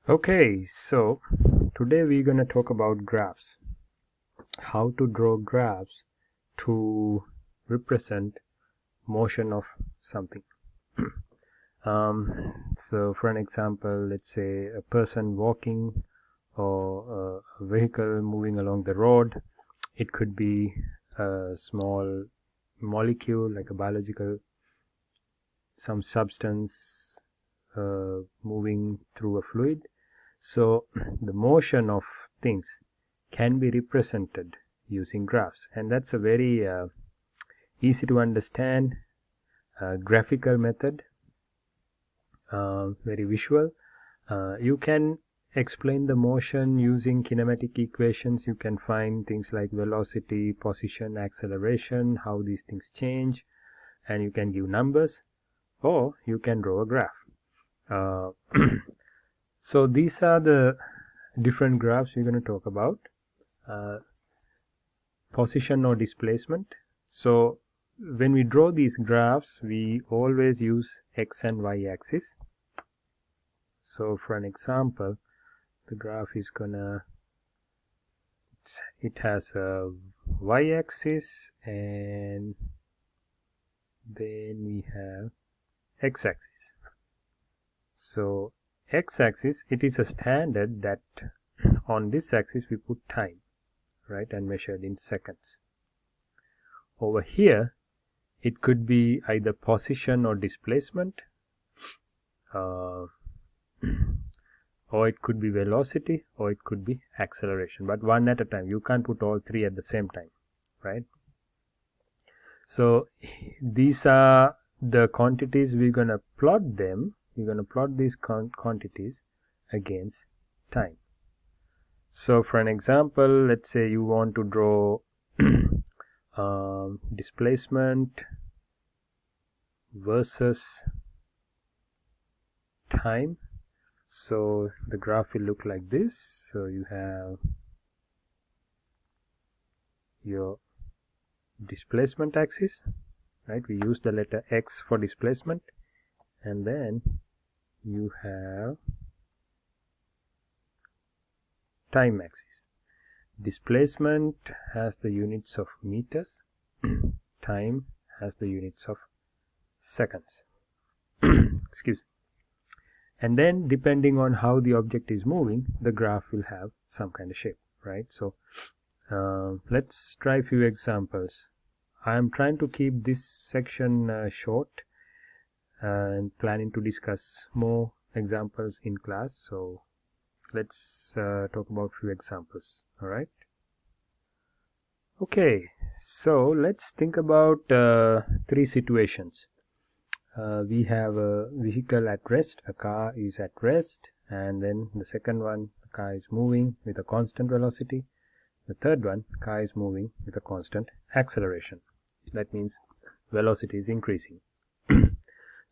Okay, so today we're going to talk about graphs. How to draw graphs to represent motion of something. So for an example, let's say a person walking or a vehicle moving along the road. It could be a small molecule like a biological, some substance moving through a fluid. So the motion of things can be represented using graphs, and that's a very easy to understand graphical method, very visual. You can explain the motion using kinematic equations. You can find things like velocity, position, acceleration, how these things change, and you can give numbers, or you can draw a graph. So these are the different graphs we're going to talk about. Position or displacement. So when we draw these graphs, we always use x and y axis. So for an example, the graph is gonna, it has a y axis and then we have x axis. So x axis, it is a standard that on this axis we put time, right, and measured in seconds. Over here it could be either position or displacement, or it could be velocity, or it could be acceleration, but one at a time. You can't put all three at the same time, right? So these are the quantities. We're going to plot them. We're going to plot these quantities against time. So for an example, let's say you want to draw displacement versus time. So the graph will look like this. So you have your displacement axis, right? We use the letter x for displacement, and then you have time axis. Displacement has the units of meters, time has the units of seconds. Excuse me. And then depending on how the object is moving, the graph will have some kind of shape, right? So let's try a few examples. I am trying to keep this section short and planning to discuss more examples in class. So let's talk about a few examples. All right. Okay, so let's think about three situations. We have a vehicle at rest, a car is at rest, and then the second one, the car is moving with a constant velocity. The third one, the car is moving with a constant acceleration. That means velocity is increasing.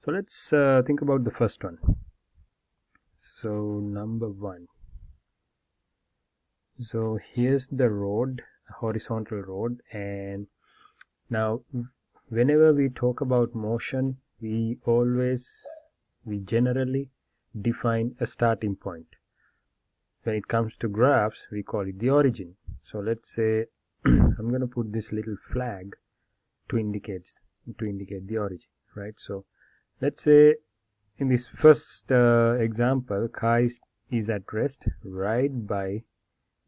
So let's think about the first one. So number one. So here's the road, a horizontal road, and now whenever we talk about motion, we generally define a starting point. When it comes to graphs, we call it the origin. So let's say I'm going to put this little flag to indicate the origin, right? So let's say in this first example, car is at rest right by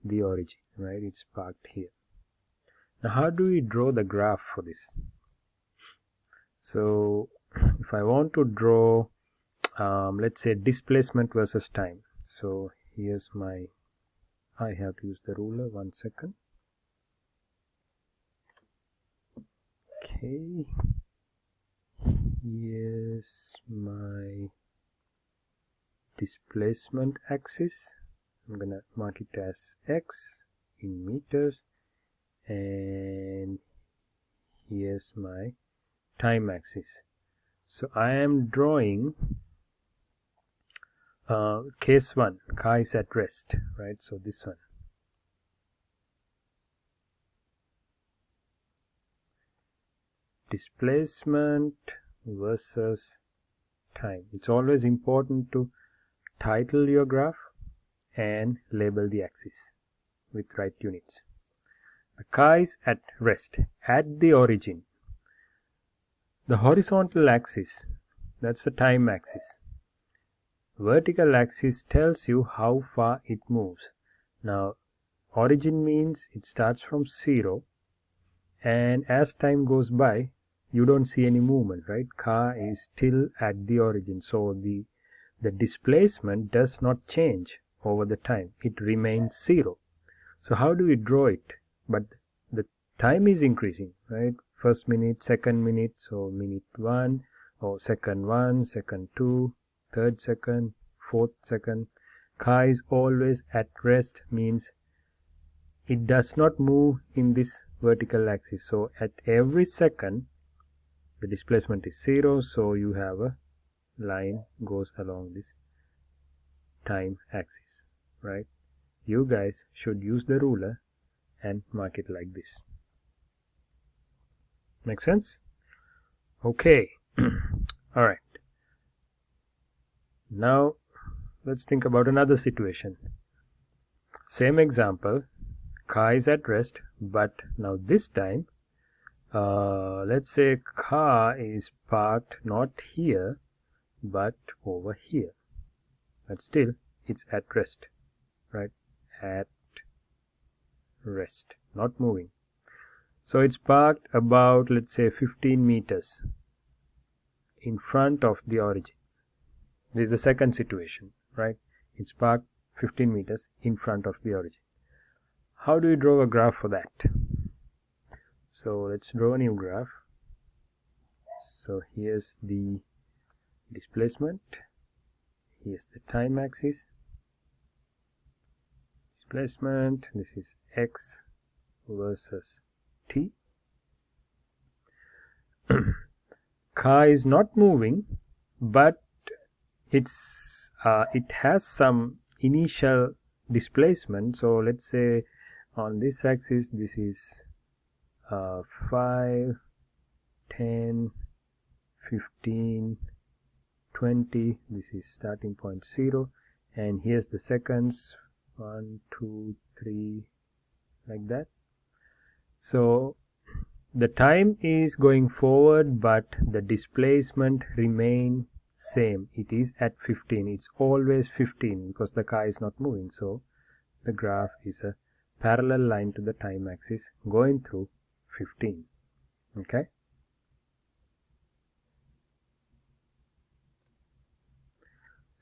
the origin, right? It's parked here. Now how do we draw the graph for this? So if I want to draw let's say displacement versus time, so here's my, I have to use the ruler, 1 second. Okay, here's my displacement axis. I'm gonna mark it as x in meters, and here's my time axis. So I am drawing case 1, car is at rest, right? So this one. Displacement versus time. It's always important to title your graph. and label the axis with right units. The car is at rest at the origin. The horizontal axis, that's the time axis. Vertical axis tells you how far it moves. Now origin means it starts from 0, and as time goes by you don't see any movement, right? Car is still at the origin, so the displacement does not change over the time, it remains 0. So how do we draw it? But the time is increasing, right? First minute, second minute, so minute 1, or second 1, second 2, third second, fourth second. Car is always at rest, means it does not move in this vertical axis. So at every second the displacement is 0, so you have a line goes along this time axis, right? You guys should use the ruler and mark it like this. Make sense? Okay. All right. Now let's think about another situation. Same example. Car is at rest, but now this time let's say car is parked not here but over here, but still it's at rest, right? At rest, not moving. So it's parked about, let's say, 15 meters in front of the origin. This is the second situation, right? It's parked 15 meters in front of the origin. How do we draw a graph for that? So let's draw a new graph. So here's the displacement, here's the time axis. Displacement, this is x versus t. Car is not moving, but it has some initial displacement. So let's say on this axis this is 5, 10, 15, 20. This is starting point 0, and here's the seconds, 1, 2, 3, like that. So the time is going forward, but the displacement remain same. It is at 15. It's always 15 because the car is not moving. So the graph is a parallel line to the time axis going through 15. Okay.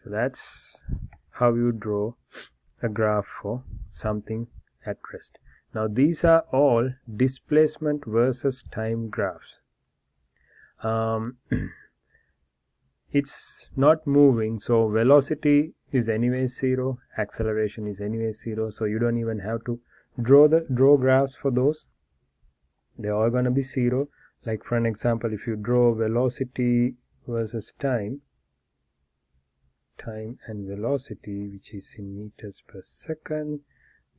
So that's how you draw a graph for something at rest. Now these are all displacement versus time graphs. It's not moving, so velocity is anyway 0, acceleration is anyway 0, so you don't even have to draw graphs for those. They're all going to be 0. Like for an example, if you draw velocity versus time and velocity, which is in meters per second,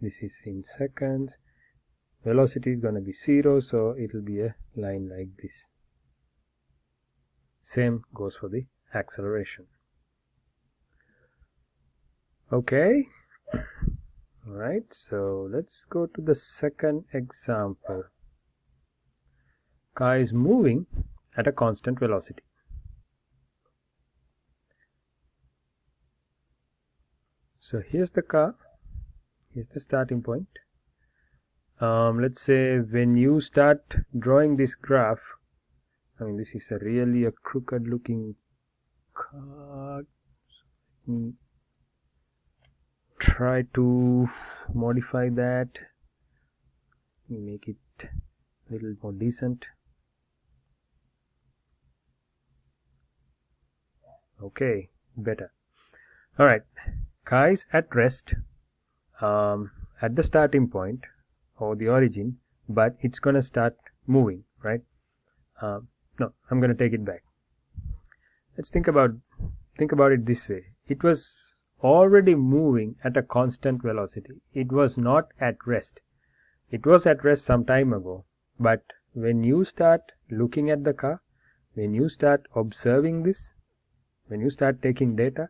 this is in seconds, velocity is going to be 0, so it will be a line like this. Same goes for the acceleration. Okay. Alright, so let's go to the second example. Car is moving at a constant velocity. So here's the car, here's the starting point. Let's say when you start drawing this graph, I mean this is really a crooked looking car. Let me try to modify that, make it a little more decent. Okay, better. Alright, car is at rest at the starting point or the origin, but it's gonna start moving, right? No, I'm gonna take it back. Let's think about it this way. It was already moving at a constant velocity. It was not at rest. It was at rest some time ago, but when you start looking at the car, when you start observing this, when you start taking data,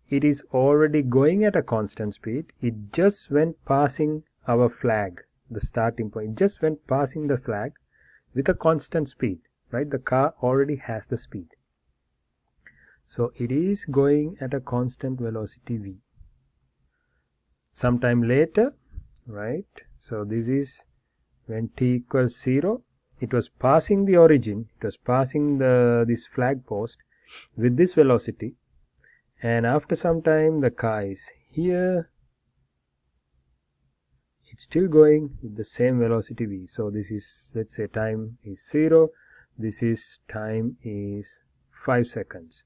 it is already going at a constant speed. It just went passing our flag, the starting point. It just went passing the flag with a constant speed, right? The car already has the speed. So it is going at a constant velocity v. Sometime later, right? So this is when t equals 0. It was passing the origin. It was passing this flag post with this velocity. And after some time, the car is here. It's still going with the same velocity v. So this is, let's say time is 0. This is time is 5 seconds.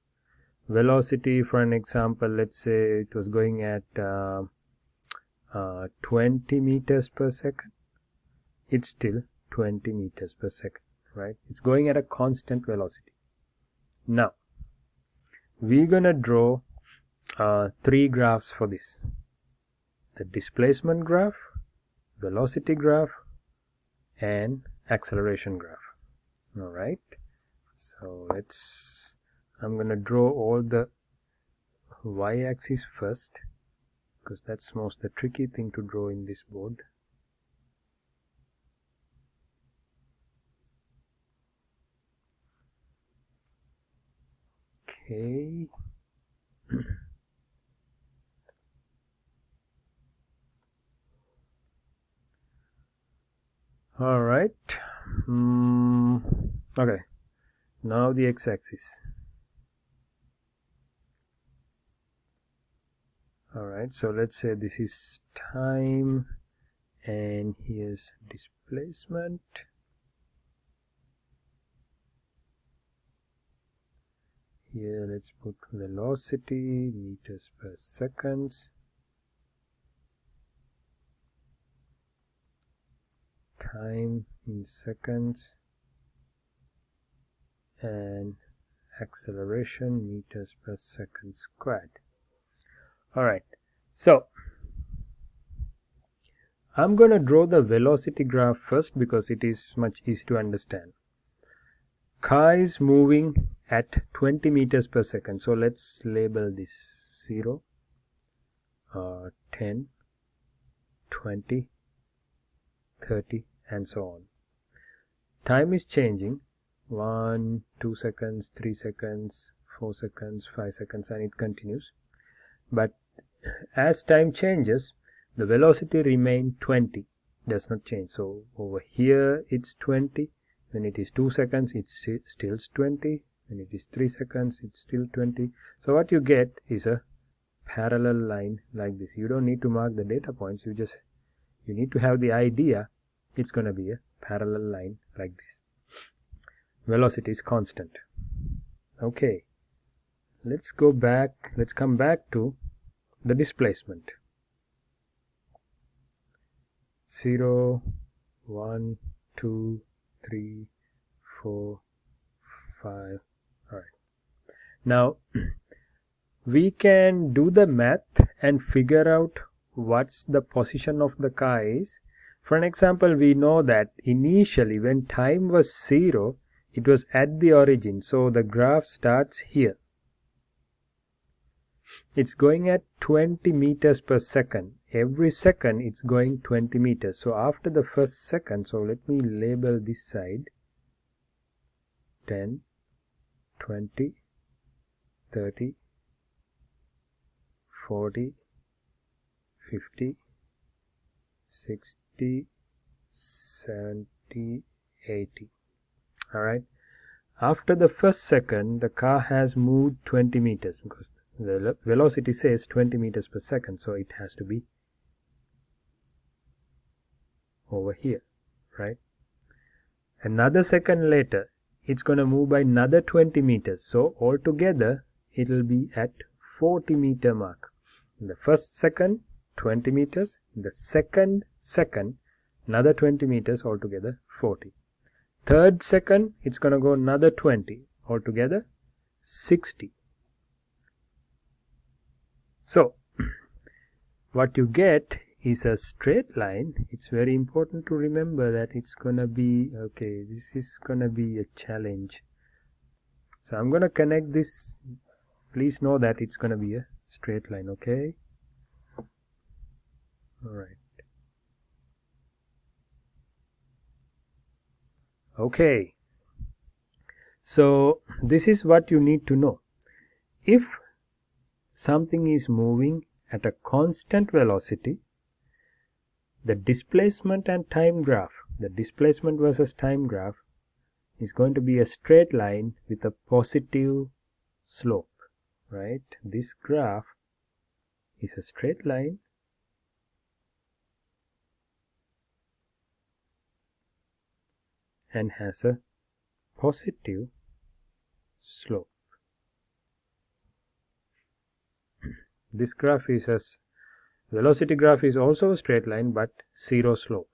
Velocity, for an example, let's say it was going at 20 meters per second. It's still 20 meters per second, right? It's going at a constant velocity. Now, we're gonna draw 3 graphs for this: the displacement graph, velocity graph, and acceleration graph. All right, so I'm gonna draw all the y-axis first, because that's most the tricky thing to draw in this board. Okay. All right. Okay. Now the x-axis. All right. So let's say this is time, and here's displacement. Here let's put velocity, meters per seconds. Time in seconds, and acceleration, meters per second squared. All right, so I'm going to draw the velocity graph first because it is much easier to understand. Car is moving at 20 meters per second. So let's label this 0, 10, 20, 30, and so on. Time is changing: 1, 2 seconds, 3 seconds, 4 seconds, 5 seconds, and it continues. But as time changes, the velocity remains 20, does not change. So over here it's 20. When it is 2 seconds, it's still 20. When it is 3 seconds, it's still 20. So what you get is a parallel line like this. You don't need to mark the data points. You need to have the idea. It's going to be a parallel line like this. Velocity is constant. Okay, let's go back. Let's come back to the displacement. 0, 1, 2, 3, 4, 5. All right. Now we can do the math and figure out what's the position of the car is. For an example, we know that initially when time was 0, it was at the origin. So the graph starts here. It's going at 20 meters per second. Every second it's going 20 meters. So after the first second, so let me label this side: 10, 20, 30, 40, 50, 60, 70, 80. All right. After the first second, the car has moved 20 meters because the velocity says 20 meters per second. So it has to be over here, right? Another second later, it's going to move by another 20 meters. So altogether, it will be at 40 meter mark. In the first second, 20 meters. In the second, another 20 meters, altogether 40. Third second, it's going to go another 20, altogether 60. So what you get is a straight line. It's very important to remember that it's going to be, okay, this is going to be a challenge. So I'm going to connect this. Please know that it's going to be a straight line. Okay, all right. Okay, so this is what you need to know. If something is moving at a constant velocity, the displacement and time graph, the displacement versus time graph, is going to be a straight line with a positive slope, right? This graph is a straight line and has a positive slope. This graph is a velocity graph, is also a straight line but zero slope.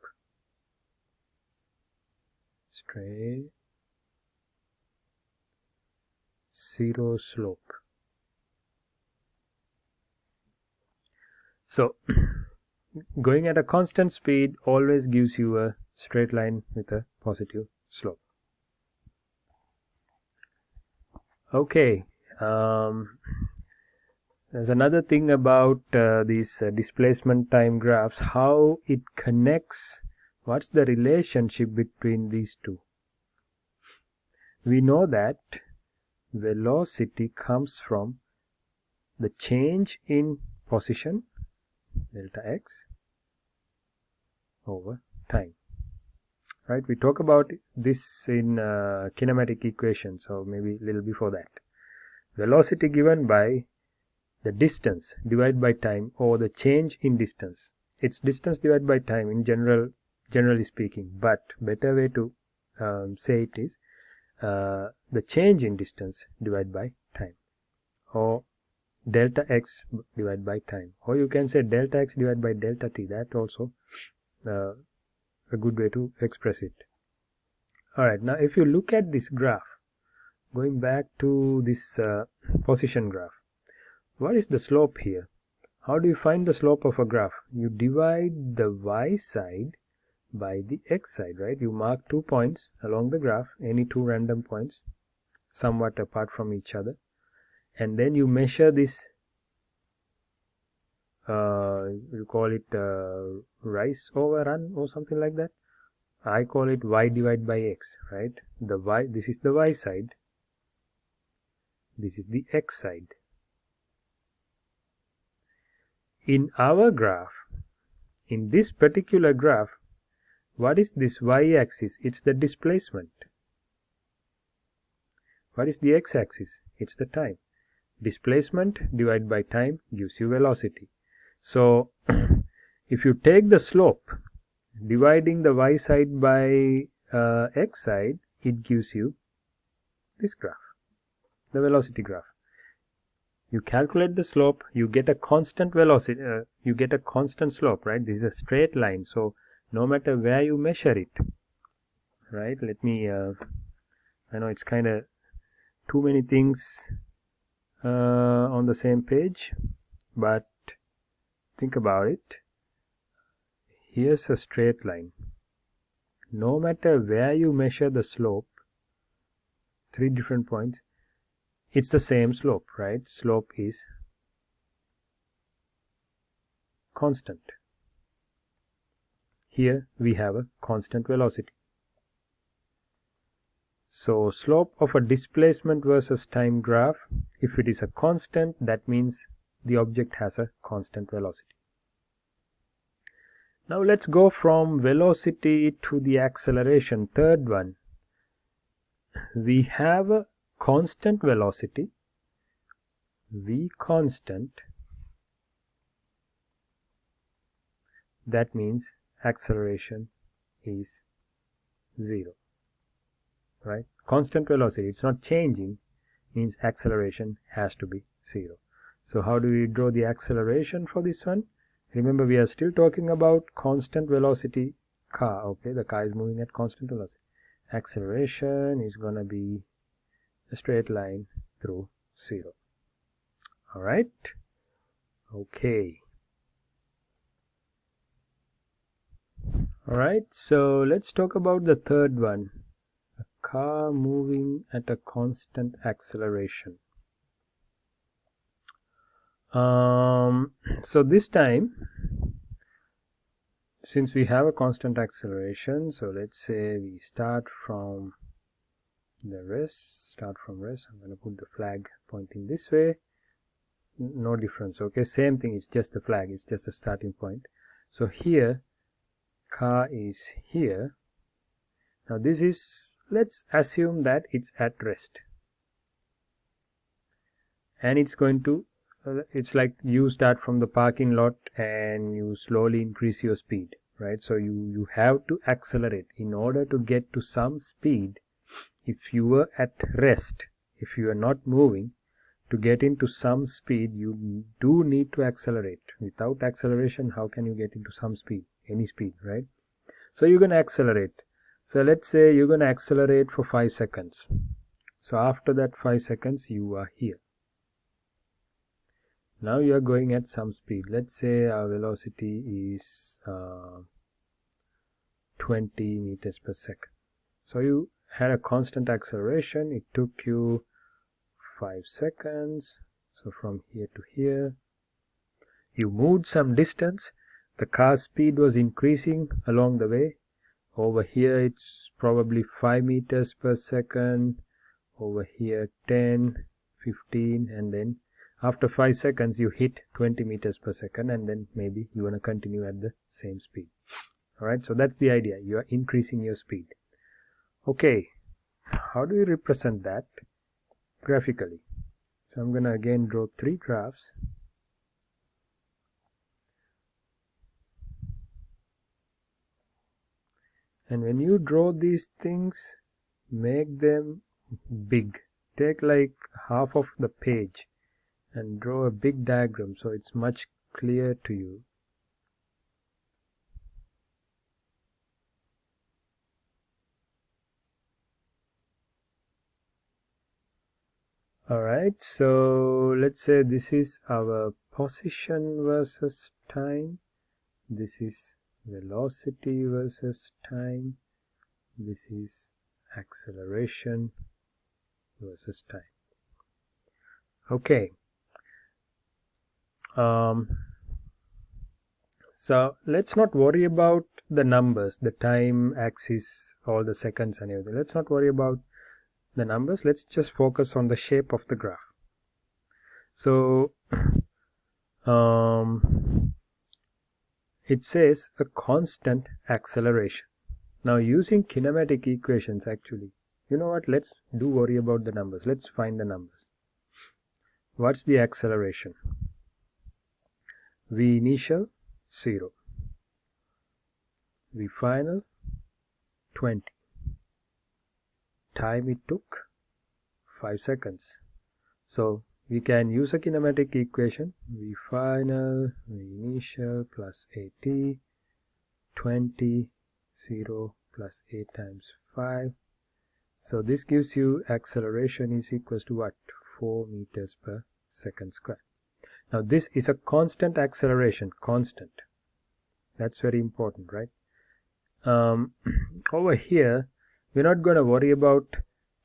Straight, zero slope. So going at a constant speed always gives you a straight line with a positive slope. Okay, there's another thing about these displacement time graphs, how it connects. What's the relationship between these two? We know that velocity comes from the change in position, delta x, over time. Right? We talk about this in kinematic equations, or maybe a little before that. Velocity given by the distance divided by time, or the change in distance. It's distance divided by time in generally speaking, but better way to say it is the change in distance divided by time, or delta x divided by time, or you can say delta x divided by delta t. That also a good way to express it. Alright, now if you look at this graph, going back to this position graph, what is the slope here? How do you find the slope of a graph? You divide the y side by the x side, right? You mark 2 points along the graph, any 2 random points somewhat apart from each other, and then you measure this, you call it rise over run or something like that. I call it y divided by x, right? The y, this is the y side, this is the x side. In our graph, in this particular graph, what is this y-axis? It's the displacement. What is the x-axis? It's the time. Displacement divided by time gives you velocity. So if you take the slope, dividing the y side by x side, it gives you this graph, the velocity graph. You calculate the slope, you get a constant velocity, you get a constant slope, right? This is a straight line, so no matter where you measure it, right? Let me, I know it's kind of too many things on the same page, but think about it. Here's a straight line. No matter where you measure the slope, 3 different points, it's the same slope, right? Slope is constant. Here we have a constant velocity. So slope of a displacement versus time graph, if it is a constant, that means the object has a constant velocity. Now let's go from velocity to the acceleration, third one. We have a constant velocity, v constant, that means acceleration is 0, right? Constant velocity, it's not changing, means acceleration has to be 0. So how do we draw the acceleration for this one? Remember, we are still talking about constant velocity car, okay? The car is moving at constant velocity. Acceleration is going to be a straight line through 0. Alright? Okay. Alright, so let's talk about the third one. A car moving at a constant acceleration. So this time, since we have a constant acceleration, so let's say we start from rest. I'm going to put the flag pointing this way. No difference. Okay, same thing, it's just the flag, it's just a starting point. So here car is here. Now this is, let's assume that it's at rest, and it's going to it's like you start from the parking lot and you slowly increase your speed, right? So you have to accelerate in order to get to some speed. If you were at rest, if you are not moving, to get into some speed you do need to accelerate. Without acceleration, how can you get into some speed, any speed, right? So you're going to accelerate. So let's say you're going to accelerate for 5 seconds. So after that 5 seconds you are here. Now you are going at some speed. Let's say our velocity is 20 meters per second. So you had a constant acceleration. It took you 5 seconds. So from here to here, you moved some distance. The car's speed was increasing along the way. Over here it's probably 5 meters per second. Over here 10, 15, and then after 5 seconds you hit 20 meters per second, and then maybe you want to continue at the same speed. Alright, so that's the idea. You are increasing your speed. Okay, how do we represent that graphically? So I'm going to again draw 3 graphs. And when you draw these things, make them big. Take like half of the page and draw a big diagram so it's much clearer to you. Alright, so let's say this is our position versus time. This is velocity versus time. This is acceleration versus time. Okay. So let's not worry about the numbers, the time axis, all the seconds and everything. Let's not worry about the numbers. Let's just focus on the shape of the graph. So it says a constant acceleration. Now using kinematic equations, actually, you know what, let's do worry about the numbers. Let's find the numbers. What's the acceleration? V initial 0, V final 20, time it took 5 seconds. So we can use a kinematic equation. V final, V initial plus AT, 20, 0 plus A times 5. So this gives you acceleration is equals to what? 4 meters per second square. Now this is a constant acceleration, constant. That's very important, right? Over here, we're not going to worry about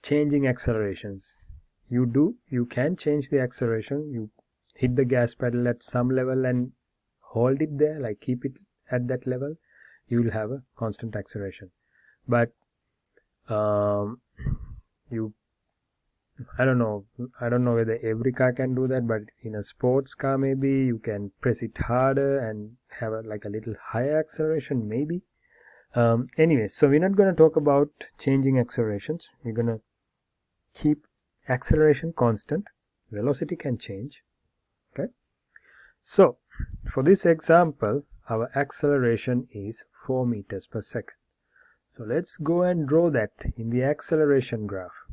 changing accelerations. You can change the acceleration. You hit the gas pedal at some level and hold it there, like keep it at that level. You will have a constant acceleration. But I don't know whether every car can do that, but in a sports car maybe you can press it harder and have like a little higher acceleration maybe. Anyway, so we're not going to talk about changing accelerations. We're going to keep acceleration constant. Velocity can change. Okay. So for this example, our acceleration is 4 meters per second. So let's go and draw that in the acceleration graph.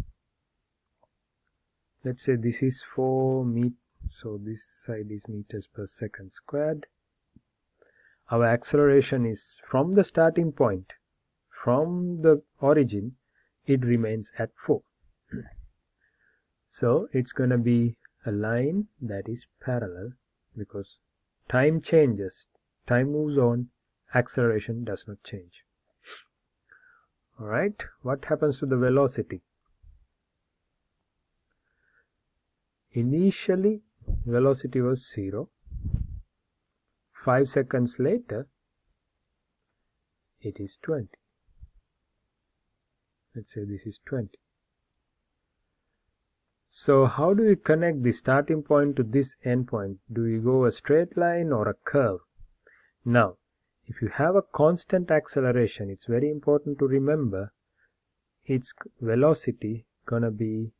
Let's say this is 4 meters, so this side is meters per second squared. Our acceleration is from the starting point, from the origin, it remains at 4. So it's going to be a line that is parallel, because time changes, time moves on, acceleration does not change. Alright, what happens to the velocity? Initially velocity was 0. 5 seconds later, it is 20. Let's say this is 20. So how do we connect the starting point to this end point? Do we go a straight line or a curve? Now, if you have a constant acceleration, it's very important to remember its velocity gonna be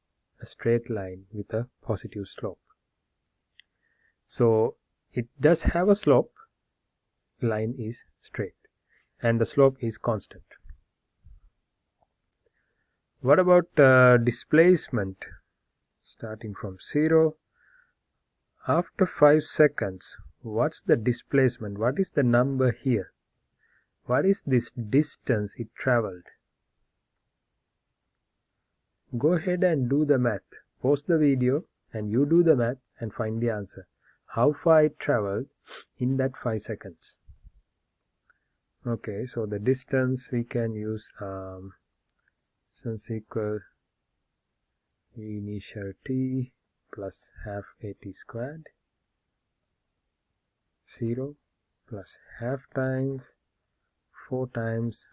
a straight line with a positive slope. So it does have a slope, line is straight, and the slope is constant. What about displacement? Starting from 0, after 5 seconds, what's the displacement? What is the number here? What is this distance it traveled? Go ahead and do the math. Pause the video and you do the math and find the answer. How far it traveled in that 5 seconds. Okay, so the distance we can use distance equal initial t plus half at squared, 0 plus half times 4 times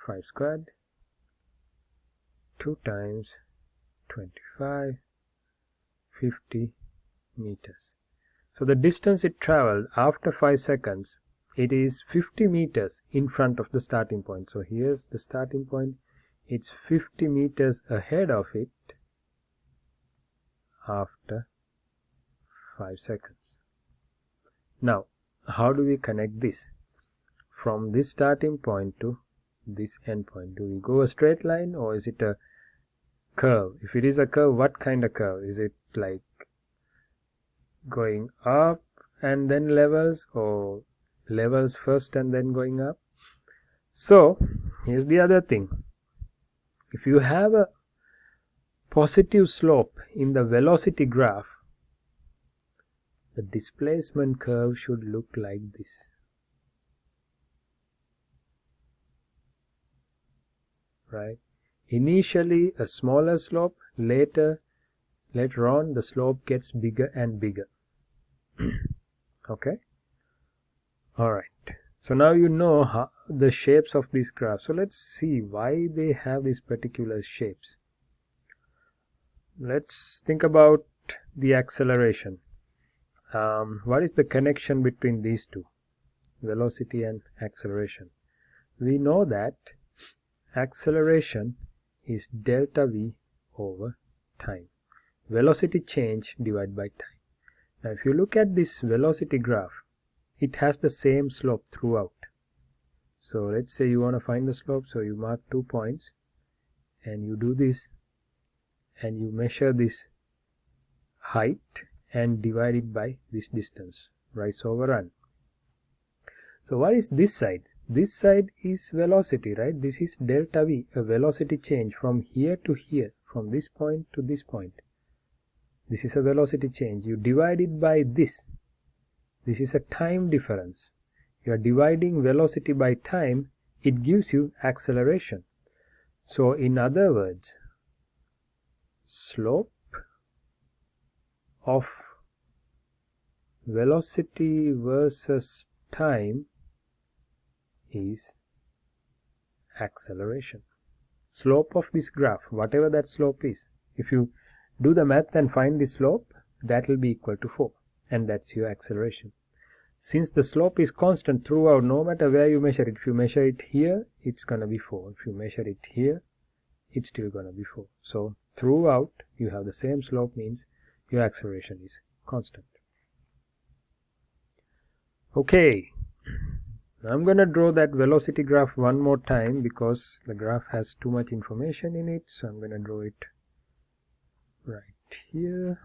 5 squared, 2 times 25, 50 meters. So the distance it traveled after 5 seconds, it is 50 meters in front of the starting point. So here's the starting point. It's 50 meters ahead of it after 5 seconds. Now, how do we connect this? From this starting point to this end point, do we go a straight line or is it a curve? If it is a curve, what kind of curve? Is it like going up and then levels, or levels first and then going up? So here's the other thing. If you have a positive slope in the velocity graph, the displacement curve should look like this. Right? Initially a smaller slope, later on the slope gets bigger and bigger. Okay? Alright. So now you know how the shapes of these graphs. So let's see why they have these particular shapes. Let's think about the acceleration. What is the connection between these two? Velocity and acceleration. We know that acceleration is delta v over time. Velocity change divided by time. Now if you look at this velocity graph, it has the same slope throughout. So let's say you want to find the slope, so you mark 2 points and you do this and you measure this height and divide it by this distance, rise over run. So what is this side? This side is velocity, right? This is delta v, a velocity change from here to here, from this point to this point. This is a velocity change. You divide it by this. This is a time difference. You are dividing velocity by time, it gives you acceleration. So in other words, slope of velocity versus time is acceleration. Slope of this graph, whatever that slope is, if you do the math and find the slope, that will be equal to 4, and that's your acceleration. Since the slope is constant throughout, no matter where you measure it, if you measure it here, it's gonna be 4. If you measure it here, it's still gonna be 4. So throughout you have the same slope, means your acceleration is constant. Okay, I'm gonna draw that velocity graph one more time because the graph has too much information in it. So I'm gonna draw it right here.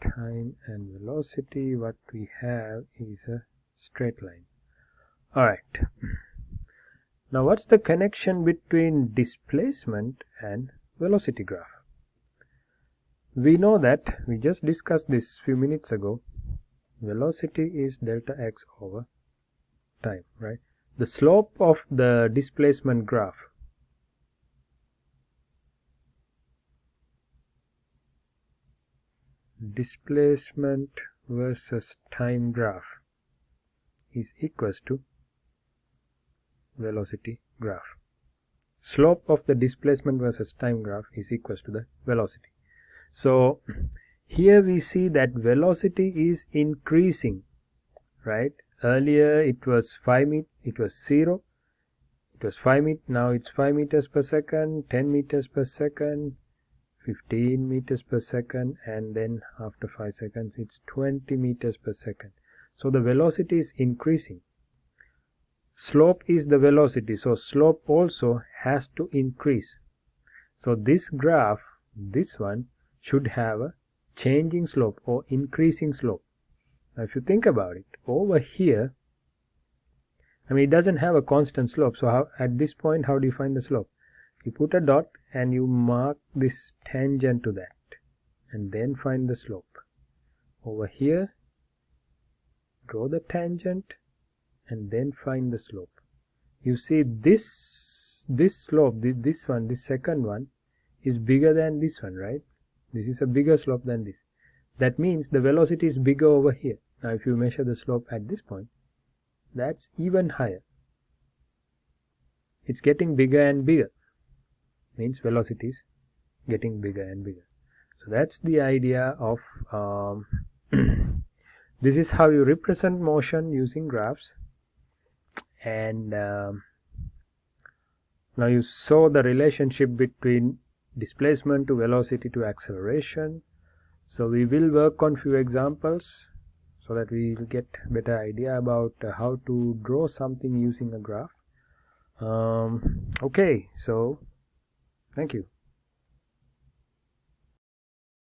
Time and velocity, what we have is a straight line. Alright, now what's the connection between displacement and velocity graph? We know that, we just discussed this few minutes ago, velocity is delta x over time, right? The slope of the displacement graph displacement versus time graph is equals to velocity graph. Slope of the displacement versus time graph is equals to the velocity. So here we see that velocity is increasing, right? Earlier it was 5 meters, it was 0, it was 5 meters, now it's 5 meters per second, 10 meters per second, 15 meters per second, and then after 5 seconds it's 20 meters per second. So the velocity is increasing. Slope is the velocity, so slope also has to increase. So this graph, this one, should have a changing slope or increasing slope. Now if you think about it, over here, I mean, it doesn't have a constant slope. So how, at this point, how do you find the slope? You put a dot and you mark this tangent to that and then find the slope. Over here, draw the tangent and then find the slope. You see this slope, this one, this second one is bigger than this one, right? This is a bigger slope than this. That means the velocity is bigger over here. Now if you measure the slope at this point, that's even higher. It's getting bigger and bigger. Means velocity is getting bigger and bigger. So that's the idea of this is how you represent motion using graphs. And now you saw the relationship between displacement to velocity to acceleration. So we will work on few examples so that we will get better idea about how to draw something using a graph. Okay, so thank you.